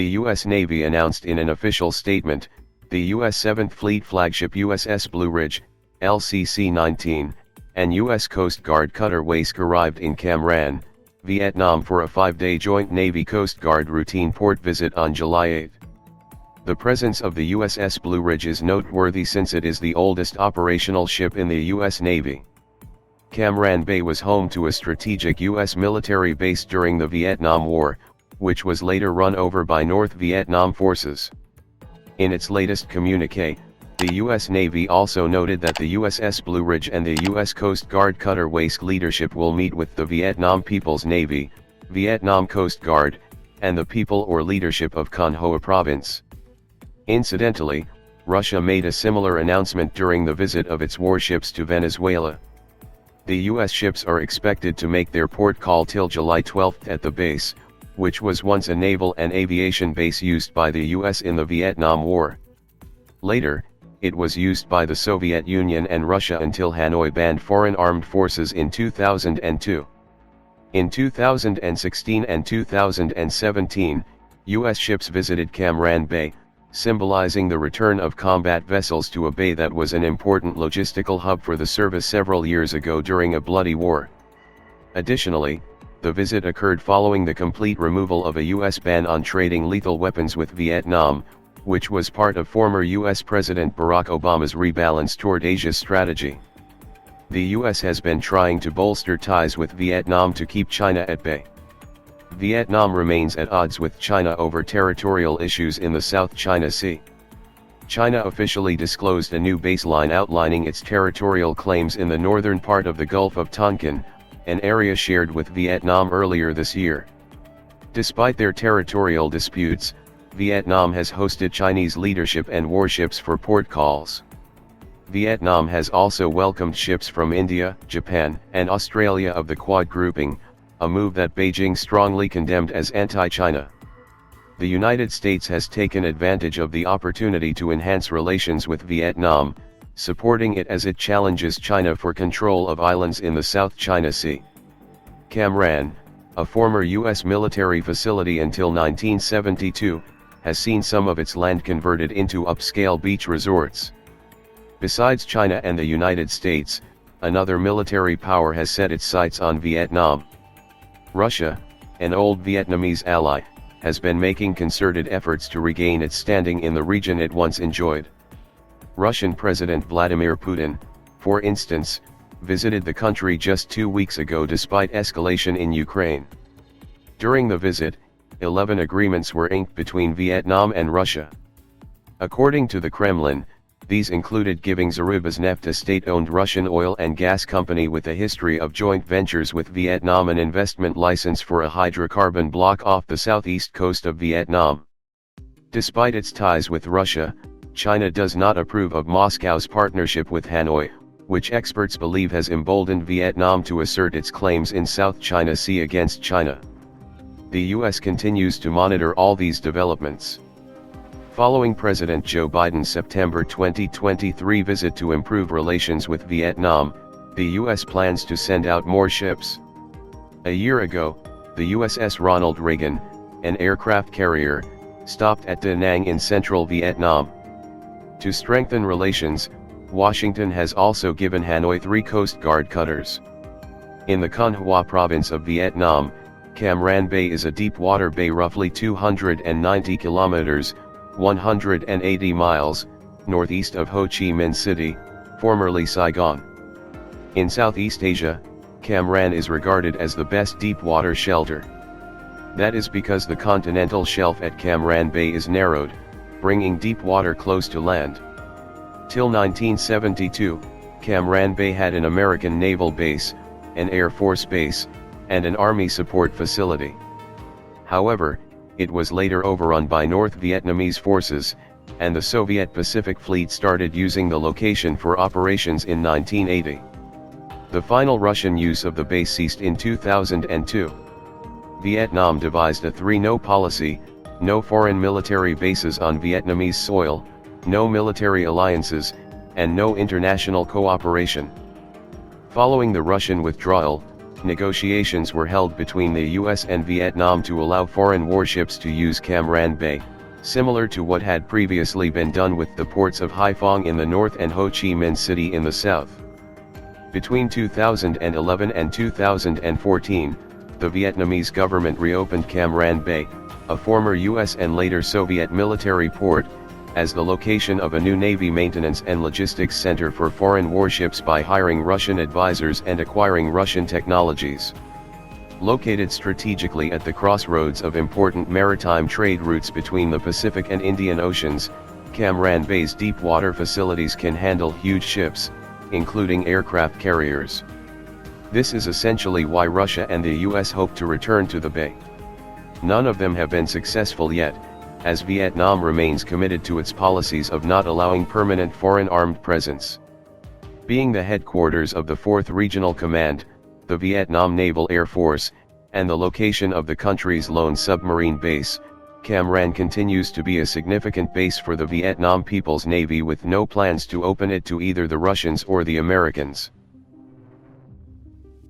The U.S. Navy announced in an official statement, the U.S. 7th Fleet flagship USS Blue Ridge, LCC-19, and U.S. Coast Guard cutter Wrestle arrived in Cam Ranh, Vietnam for a 5-day joint Navy Coast Guard routine port visit on July 8. The presence of the USS Blue Ridge is noteworthy since it is the oldest operational ship in the U.S. Navy. Cam Ranh Bay was home to a strategic U.S. military base during the Vietnam War, which was later run over by North Vietnam forces. In its latest communiqué, the U.S. Navy also noted that the USS Blue Ridge and the U.S. Coast Guard cutter Wrestle leadership will meet with the Vietnam People's Navy, Vietnam Coast Guard, and the people or leadership of Con Hoa Province. Incidentally, Russia made a similar announcement during the visit of its warships to Venezuela. The U.S. ships are expected to make their port call till July 12 at the base, which was once a naval and aviation base used by the U.S. in the Vietnam War. Later, it was used by the Soviet Union and Russia until Hanoi banned foreign armed forces in 2002. In 2016 and 2017, U.S. ships visited Cam Ranh Bay, symbolizing the return of combat vessels to a bay that was an important logistical hub for the service several years ago during a bloody war. Additionally, the visit occurred following the complete removal of a U.S. ban on trading lethal weapons with Vietnam, which was part of former U.S. President Barack Obama's rebalance toward Asia strategy. The U.S. has been trying to bolster ties with Vietnam to keep China at bay. Vietnam remains at odds with China over territorial issues in the South China Sea. China officially disclosed a new baseline outlining its territorial claims in the northern part of the Gulf of Tonkin, an area shared with Vietnam earlier this year. Despite their territorial disputes, Vietnam has hosted Chinese leadership and warships for port calls. Vietnam has also welcomed ships from India, Japan, and Australia of the Quad grouping, a move that Beijing strongly condemned as anti-China. The United States has taken advantage of the opportunity to enhance relations with Vietnam, supporting it as it challenges China for control of islands in the South China Sea. Cam Ranh, a former U.S. military facility until 1972, has seen some of its land converted into upscale beach resorts. Besides China and the United States, another military power has set its sights on Vietnam. Russia, an old Vietnamese ally, has been making concerted efforts to regain its standing in the region it once enjoyed. Russian President Vladimir Putin, for instance, visited the country just 2 weeks ago despite escalation in Ukraine. During the visit, 11 agreements were inked between Vietnam and Russia. According to the Kremlin, these included giving Zarubazhneft, a state-owned Russian oil and gas company with a history of joint ventures with Vietnam, an investment license for a hydrocarbon block off the southeast coast of Vietnam. Despite its ties with Russia, China does not approve of Moscow's partnership with Hanoi, which experts believe has emboldened Vietnam to assert its claims in South China Sea against China. The U.S. continues to monitor all these developments. Following President Joe Biden's September 2023 visit to improve relations with Vietnam, the U.S. plans to send out more ships. A year ago, the USS Ronald Reagan, an aircraft carrier, stopped at Da Nang in central Vietnam. To strengthen relations, Washington has also given Hanoi 3 Coast Guard cutters. In the Con Hoa province of Vietnam, Cam Ranh Bay is a deep water bay roughly 290 kilometers, 180 miles, northeast of Ho Chi Minh City, formerly Saigon. In Southeast Asia, Cam Ranh is regarded as the best deep water shelter. That is because the continental shelf at Cam Ranh Bay is narrowed, bringing deep water close to land. Till 1972, Cam Ranh Bay had an American naval base, an Air Force base, and an Army support facility. However, it was later overrun by North Vietnamese forces, and the Soviet Pacific Fleet started using the location for operations in 1980. The final Russian use of the base ceased in 2002. Vietnam devised a 3-no policy: no foreign military bases on Vietnamese soil, no military alliances, and no international cooperation. Following the Russian withdrawal, negotiations were held between the US and Vietnam to allow foreign warships to use Cam Ranh Bay, similar to what had previously been done with the ports of Haiphong in the north and Ho Chi Minh City in the south. Between 2011 and 2014, the Vietnamese government reopened Cam Ranh Bay, a former US and later Soviet military port, as the location of a new Navy maintenance and logistics center for foreign warships by hiring Russian advisors and acquiring Russian technologies. Located strategically at the crossroads of important maritime trade routes between the Pacific and Indian Oceans, Cam Ranh Bay's deep water facilities can handle huge ships, including aircraft carriers. This is essentially why Russia and the US hope to return to the bay. None of them have been successful yet, as Vietnam remains committed to its policies of not allowing permanent foreign armed presence. Being the headquarters of the 4th Regional Command, the Vietnam Naval Air Force, and the location of the country's lone submarine base, Cam Ranh continues to be a significant base for the Vietnam People's Navy with no plans to open it to either the Russians or the Americans.